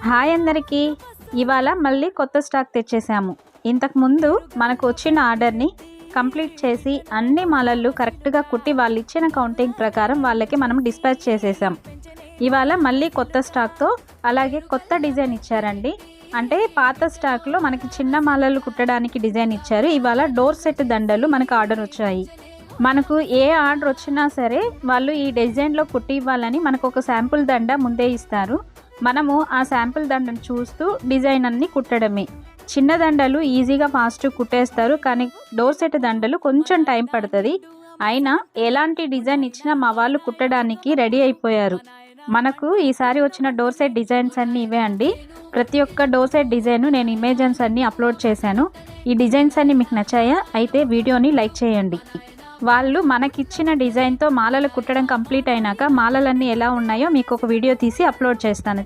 Hi అందరికీ, ఇవాళ మళ్ళీ కొత్త స్టాక్ తెచ్చేసాము. ఇంతకుముందు మనకు వచ్చిన ఆర్డర్ని కంప్లీట్ చేసి అన్ని మాలలు కరెక్ట్గా కుట్టి వాళ్ళు ఇచ్చిన కౌంటింగ్ ప్రకారం వాళ్ళకి మనం డిస్పాచ్ చేసేసాం. ఇవాళ మళ్ళీ కొత్త స్టాక్తో అలాగే కొత్త డిజైన్ ఇచ్చారండి. అంటే పాత స్టాక్లో మనకి చిన్న మాలలు కుట్టడానికి డిజైన్ ఇచ్చారు. ఇవాళ డోర్ సెట్ దండలు మనకు ఆర్డర్ వచ్చాయి. మనకు ఏ ఆర్డర్ వచ్చినా సరే వాళ్ళు ఈ డిజైన్లో కుట్టి ఇవ్వాలని మనకు ఒక శాంపుల్ దండ ముందే ఇస్తారు. మనము ఆ శాంపుల్ దండను చూస్తూ డిజైన్ అన్ని కుట్టడమే. చిన్న దండలు ఈజీగా ఫాస్ట్ కుట్టేస్తారు, కానీ డోర్ సెట్ దండలు కొంచెం టైం పడుతుంది. అయినా ఎలాంటి డిజైన్ ఇచ్చినా మా వాళ్ళు కుట్టడానికి రెడీ అయిపోయారు. మనకు ఈసారి వచ్చిన డోర్ సెట్ డిజైన్స్ అన్నీ ఇవే అండి. ప్రతి ఒక్క డోర్ సెట్ డిజైన్ నేను ఇమేజెస్ అన్నీ అప్లోడ్ చేశాను. ఈ డిజైన్స్ అన్నీ మీకు నచ్చాయా? అయితే వీడియోని లైక్ చేయండి. వాళ్ళు మనకిచ్చిన డిజైన్తో మాలలు కుట్టడం కంప్లీట్ అయినాక మాలలన్నీ ఎలా ఉన్నాయో మీకు ఒక వీడియో తీసి అప్లోడ్ చేస్తాను.